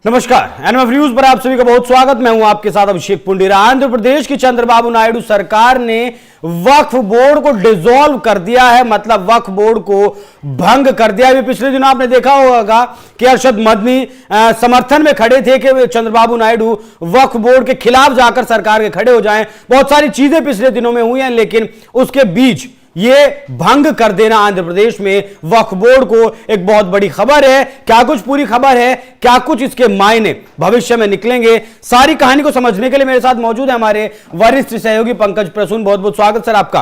नमस्कार, NMF news पर आप सभी का बहुत स्वागत। मैं हूं आपके साथ अभिषेक पुंडीरा। आंध्र प्रदेश की चंद्रबाबू नायडू सरकार ने वक्फ बोर्ड को डिसॉल्व कर दिया है, मतलब वक्फ बोर्ड को भंग कर दिया। अभी पिछले दिनों आपने देखा होगा कि अरशद मदनी समर्थन में खड़े थे कि चंद्रबाबू नायडू वक्फ बोर्ड के खिलाफ जाकर सरकार के खड़े हो जाएं। बहुत सारी चीजें पिछले दिनों में हुई हैं, लेकिन उसके बीच ये भंग कर देना आंध्र प्रदेश में वक्फ बोर्ड को एक बहुत बड़ी खबर है। क्या कुछ पूरी खबर है, क्या कुछ इसके मायने भविष्य में निकलेंगे, सारी कहानी को समझने के लिए मेरे साथ मौजूद है हमारे वरिष्ठ सहयोगी पंकज प्रसून। बहुत बहुत स्वागत सर आपका।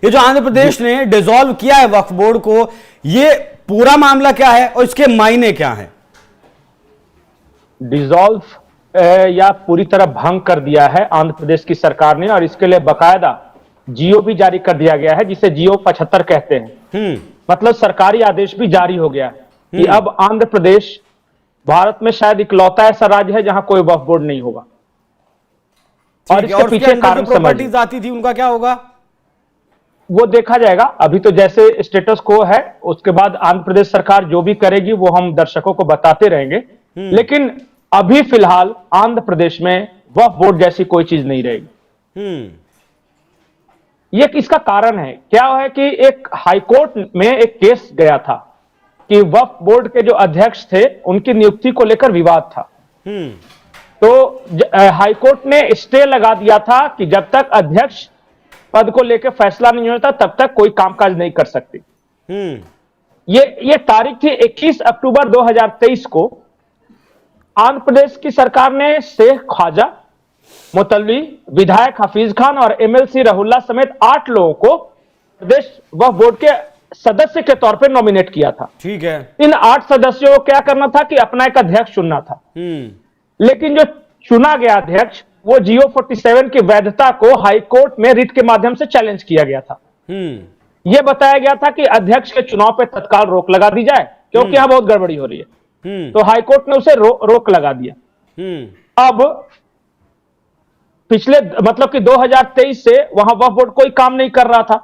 ये जो आंध्र प्रदेश ने डिसॉल्व किया है वक्फ बोर्ड को, ये पूरा मामला क्या है और इसके मायने क्या है? डिसॉल्व या पूरी तरह भंग कर दिया है आंध्र प्रदेश की सरकार ने, और इसके लिए बकायदा जियो भी जारी कर दिया गया है, जिसे जियो 75 कहते हैं। मतलब सरकारी आदेश भी जारी हो गया है कि अब आंध्र प्रदेश भारत में शायद इकलौता ऐसा राज्य है जहां कोई वक्फ बोर्ड नहीं होगा। और इसके पीछे कारण प्रॉपर्टीज आती थी, उनका क्या होगा वो देखा जाएगा। अभी तो जैसे स्टेटस को है, उसके बाद आंध्र प्रदेश सरकार जो भी करेगी वो हम दर्शकों को बताते रहेंगे। लेकिन अभी फिलहाल आंध्र प्रदेश में वक्फ बोर्ड जैसी कोई चीज नहीं रहेगी। ये इसका कारण है क्या है कि एक हाईकोर्ट में एक केस गया था कि वक्फ बोर्ड के जो अध्यक्ष थे उनकी नियुक्ति को लेकर विवाद था। तो हाईकोर्ट ने स्टे लगा दिया था कि जब तक अध्यक्ष पद को लेकर फैसला नहीं होता तब तक कोई कामकाज नहीं कर सकती। ये तारीख थी 21 अक्टूबर 2023 को। आंध्र प्रदेश की सरकार ने शेख ख्वाजा मुतल्ली, विधायक हफीज खान और एमएलसी रहुल्ला समेत 8 लोगों को प्रदेश वक्फ बोर्ड के सदस्य के तौर पर नॉमिनेट किया था। ठीक है। इन 8 सदस्यों को क्या करना था कि अपना एक अध्यक्ष चुनना था। लेकिन जो चुना गया अध्यक्ष, वो जियो 47 की वैधता को हाईकोर्ट में रिट के माध्यम से चैलेंज किया गया था। यह बताया गया था कि अध्यक्ष के चुनाव पर तत्काल रोक लगा दी जाए, क्योंकि यहां बहुत गड़बड़ी हो रही है। तो हाईकोर्ट ने उसे रोक लगा दिया। अब पिछले मतलब कि 2023 से वहां वक्फ बोर्ड कोई काम नहीं कर रहा था।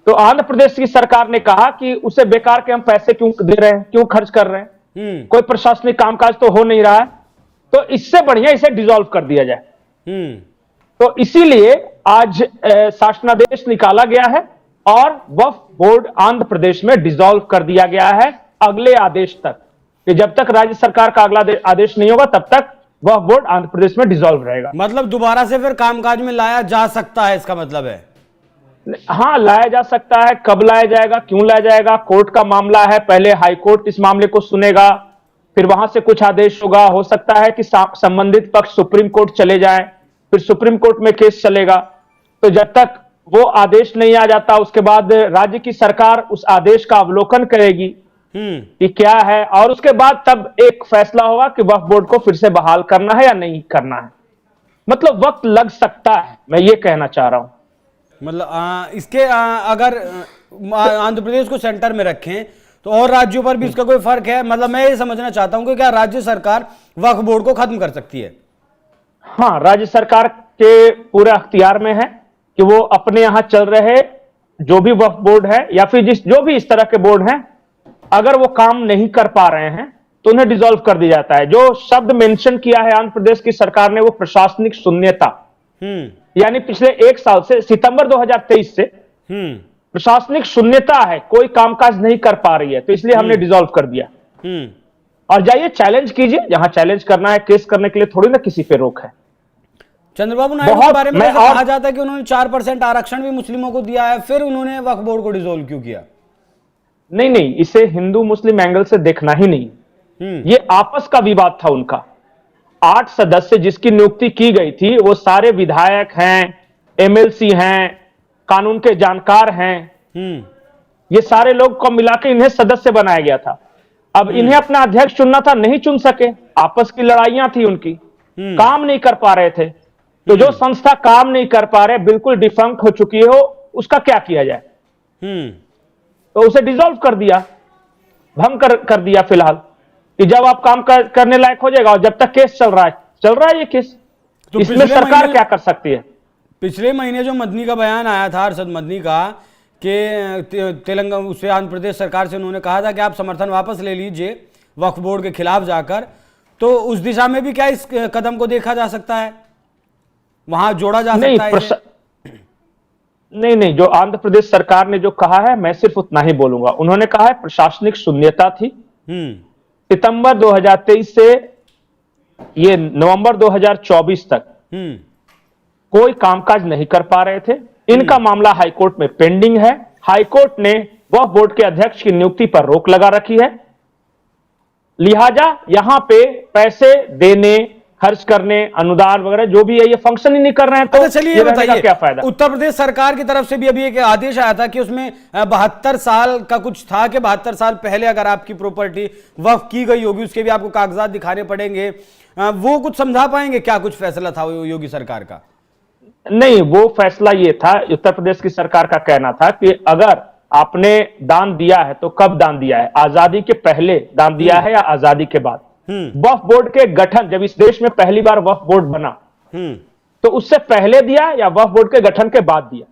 तो आंध्र प्रदेश की सरकार ने कहा कि उसे बेकार के हम पैसे क्यों दे रहे हैं, क्यों खर्च कर रहे हैं, कोई प्रशासनिक कामकाज तो हो नहीं रहा है, तो इससे बढ़िया इसे डिसॉल्व कर दिया जाए। तो इसीलिए आज शासनादेश निकाला गया है और वक्फ बोर्ड आंध्र प्रदेश में डिसॉल्व कर दिया गया है अगले आदेश तक, कि जब तक राज्य सरकार का अगला आदेश नहीं होगा तब तक वह बोर्ड आंध्र प्रदेश में डिसॉल्व रहेगा। मतलब दोबारा से फिर कामकाज में लाया जा सकता है, इसका मतलब है? हाँ, लाया जा सकता है। कब लाया जाएगा, क्यों लाया जाएगा, कोर्ट का मामला है। पहले हाई कोर्ट इस मामले को सुनेगा, फिर वहां से कुछ आदेश होगा। हो सकता है कि संबंधित पक्ष सुप्रीम कोर्ट चले जाए, फिर सुप्रीम कोर्ट में केस चलेगा। तो जब तक वो आदेश नहीं आ जाता, उसके बाद राज्य की सरकार उस आदेश का अवलोकन करेगी कि क्या है, और उसके बाद तब एक फैसला होगा कि वक्फ बोर्ड को फिर से बहाल करना है या नहीं करना है। मतलब वक्त लग सकता है, मैं ये कहना चाह रहा हूं। मतलब इसके अगर आंध्र प्रदेश को सेंटर में रखें तो और राज्यों पर भी इसका कोई फर्क है? मतलब मैं ये समझना चाहता हूं कि क्या राज्य सरकार वक्फ बोर्ड को खत्म कर सकती है? हाँ, राज्य सरकार के पूरे अख्तियार में है कि वो अपने यहां चल रहे जो भी वक्फ बोर्ड है या फिर जो भी इस तरह के बोर्ड हैं, अगर वो काम नहीं कर पा रहे हैं तो उन्हें डिसॉल्व कर दिया जाता है। जो शब्द मेंशन किया है आंध्र प्रदेश की सरकार ने, वो प्रशासनिक शून्यता, यानी पिछले 1 साल से सितंबर 2023 से प्रशासनिक शून्यता है, कोई कामकाज नहीं कर पा रही है, तो इसलिए हमने डिसॉल्व कर दिया। और जाइए चैलेंज कीजिए, जहां चैलेंज करना है, केस करने के लिए थोड़ी ना किसी पे रोक है। चंद्रबाबू नायडू के बारे में कहा जाता है कि उन्होंने 4% आरक्षण भी मुस्लिमों को दिया है, फिर उन्होंने वक्फ बोर्ड को डिसॉल्व क्यों किया? नहीं, इसे हिंदू मुस्लिम एंगल से देखना ही नहीं। ये आपस का विवाद था उनका। 8 सदस्य जिसकी नियुक्ति की गई थी वो सारे विधायक हैं, एमएलसी हैं, कानून के जानकार हैं। ये सारे लोग को मिला के इन्हें सदस्य बनाया गया था। अब इन्हें अपना अध्यक्ष चुनना था, नहीं चुन सके, आपस की लड़ाइयां थी उनकी, काम नहीं कर पा रहे थे। तो जो संस्था काम नहीं कर पा रहे, बिल्कुल डिफंक्ट हो चुकी हो, उसका क्या किया जाए? तो उसे डिसॉल्व कर दिया, भंग कर दिया फिलहाल, कि जब आप काम करने लायक हो जाएगा। और जब तक केस चल रहा है ये केस, तो इसमें सरकार क्या कर सकती है? पिछले महीने जो मदनी का बयान आया था, अरशद मदनी का, कि तेलंगाना उससे आंध्र प्रदेश सरकार से उन्होंने कहा था कि आप समर्थन वापस ले लीजिए वक्फ बोर्ड के खिलाफ जाकर, तो उस दिशा में भी क्या इस कदम को देखा जा सकता है, वहां जोड़ा जा सकता है इसे? नहीं, जो आंध्र प्रदेश सरकार ने जो कहा है मैं सिर्फ उतना ही बोलूंगा। उन्होंने कहा है प्रशासनिक शून्यता थी। सितंबर 2023 से ये नवंबर 2024 तक कोई कामकाज नहीं कर पा रहे थे। इनका मामला हाईकोर्ट में पेंडिंग है। हाईकोर्ट ने वक्फ बोर्ड के अध्यक्ष की नियुक्ति पर रोक लगा रखी है, लिहाजा यहां पे पैसे देने, खर्च करने, अनुदान वगैरह जो भी है ये फंक्शन ही नहीं कर रहे हैं। तो चलिए ये बताइए, क्या फायदा? उत्तर प्रदेश सरकार की तरफ से भी अभी एक आदेश आया था कि उसमें 72 साल का कुछ था कि 72 साल पहले अगर आपकी प्रॉपर्टी वक्फ की गई होगी उसके भी आपको कागजात दिखाने पड़ेंगे। वो कुछ समझा पाएंगे क्या कुछ फैसला था योगी सरकार का? नहीं, वो फैसला ये था, उत्तर प्रदेश की सरकार का कहना था कि अगर आपने दान दिया है तो कब दान दिया है, आजादी के पहले दान दिया है या आजादी के बाद। वक्फ बोर्ड के गठन, जब इस देश में पहली बार वक्फ बोर्ड बना तो उससे पहले दिया या वक्फ बोर्ड के गठन के बाद दिया?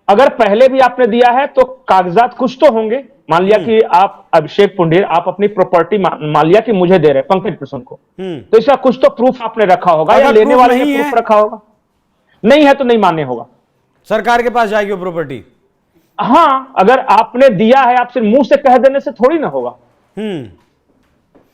अगर पहले भी आपने दिया है तो कागजात कुछ तो होंगे। मान लिया कि आप अभिषेक पुंडीर आप अपनी प्रॉपर्टी मान लिया कि मुझे दे रहे पंकज प्रसन्न को, तो इसका कुछ तो प्रूफ आपने रखा होगा या लेने वाले ने प्रूफ रखा होगा। नहीं है तो नहीं मान्य होगा, सरकार के पास जाएगी वो प्रॉपर्टी। हां, अगर आपने दिया है, आप सिर्फ मुंह से कह देने से थोड़ी ना होगा।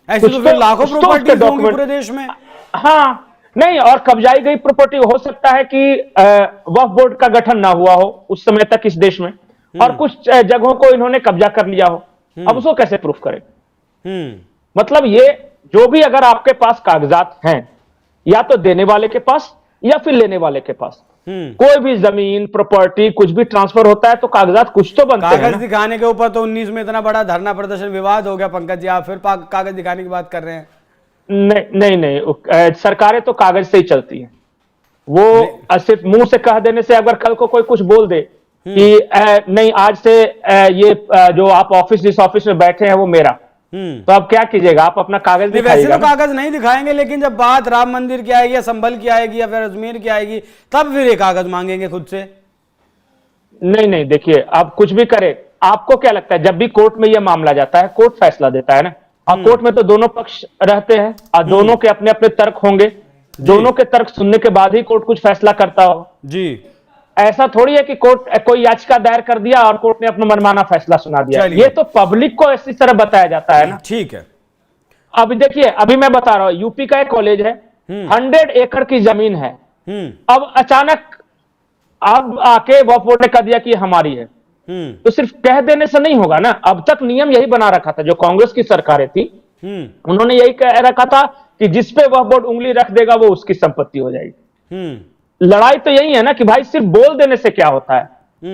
ऐसे तो फिर लाखों प्रॉपर्टी होंगी पूरे देश में। हाँ, नहीं, और कब्जाई गई प्रॉपर्टी हो सकता है कि वक्फ बोर्ड का गठन ना हुआ हो उस समय तक इस देश में, और कुछ जगहों को इन्होंने कब्जा कर लिया हो। अब उसको कैसे प्रूफ करें? मतलब ये जो भी अगर आपके पास कागजात हैं, या तो देने वाले के पास या फिर लेने वाले के पास, कोई भी जमीन प्रॉपर्टी कुछ भी ट्रांसफर होता है तो कागजात कुछ तो बनते हैं। कागज दिखाने के ऊपर तो 19 में इतना बड़ा धरना प्रदर्शन विवाद हो गया पंकज जी, आप फिर कागज दिखाने की बात कर रहे हैं? नहीं, सरकारें तो कागज से ही चलती हैं। वो सिर्फ मुंह से कह देने से, अगर कल को कोई कुछ बोल दे कि नहीं आज से ये जो आप जिस ऑफिस में बैठे हैं वो मेरा, तो आप क्या कीजिएगा? आप अपना कागज दिखाइएगा। वैसे तो कागज नहीं दिखाएंगे, लेकिन जब बात राम मंदिर की आएगी या संभल की आएगी या फिर अजमेर की आएगी तब फिर ये कागज मांगेंगे खुद से। नहीं, देखिए आप कुछ भी करें, आपको क्या लगता है जब भी कोर्ट में यह मामला जाता है, कोर्ट फैसला देता है ना, और कोर्ट में तो दोनों पक्ष रहते हैं और दोनों के अपने अपने तर्क होंगे, दोनों के तर्क सुनने के बाद ही कोर्ट कुछ फैसला करता हो जी। ऐसा थोड़ी है कि कोर्ट कोई याचिका दायर कर दिया और कोर्ट ने अपना मनमाना फैसला सुना दिया। ये तो पब्लिक को इसी तरह बताया जाता है ना। ठीक है, अभी देखिए, अभी मैं बता रहा हूं, यूपी का एक कॉलेज है, 100 एकड़ की जमीन है। अब अचानक अब आके वक्फ बोर्ड ने कह दिया कि हमारी है, तो सिर्फ कह देने से नहीं होगा ना। अब तक नियम यही बना रखा था, जो कांग्रेस की सरकारें थी उन्होंने यही कह रखा था कि जिसपे वक्फ बोर्ड उंगली रख देगा वो उसकी संपत्ति हो जाएगी। लड़ाई तो यही है ना कि भाई सिर्फ बोल देने से क्या होता है।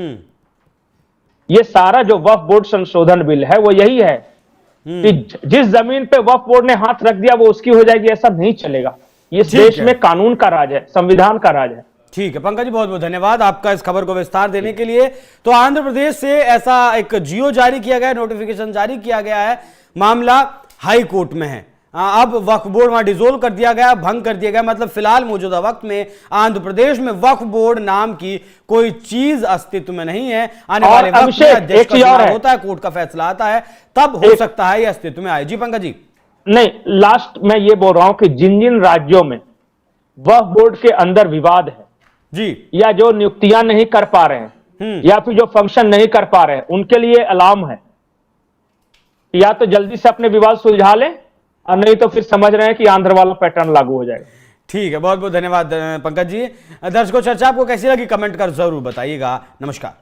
ये सारा जो वक्फ बोर्ड संशोधन बिल है वो यही है कि जिस जमीन पे वक्फ बोर्ड ने हाथ रख दिया वो उसकी हो जाएगी, ऐसा नहीं चलेगा। ये देश में कानून का राज है, संविधान का राज है। ठीक है पंकज जी, बहुत बहुत धन्यवाद आपका इस खबर को विस्तार देने के लिए। तो आंध्र प्रदेश से ऐसा एक जियो जारी किया गया है, नोटिफिकेशन जारी किया गया है, मामला हाई कोर्ट में है। अब वक्फ बोर्ड वहां डिसोल्व कर दिया गया, भंग कर दिया गया, मतलब फिलहाल मौजूदा वक्त में आंध्र प्रदेश में वक्फ बोर्ड नाम की कोई चीज अस्तित्व में नहीं है। आने वाले वक्त में अध्यक्ष का चुनाव होता है, कोर्ट का फैसला आता है, तब हो सकता है ये अस्तित्व में आए। जी पंकज जी। नहीं, लास्ट मैं ये बोल रहा हूं कि जिन जिन राज्यों में वक्फ बोर्ड के अंदर विवाद है जी, या जो नियुक्तियां नहीं कर पा रहे हैं या फिर जो फंक्शन नहीं कर पा रहे हैं, उनके लिए अलार्म है, या तो जल्दी से अपने विवाद सुलझा लें और नहीं तो फिर समझ रहे हैं कि आंध्र वाला पैटर्न लागू हो जाएगा। ठीक है, बहुत बहुत धन्यवाद पंकज जी। दर्शकों, चर्चा आपको कैसी लगी कमेंट कर जरूर बताइएगा। नमस्कार।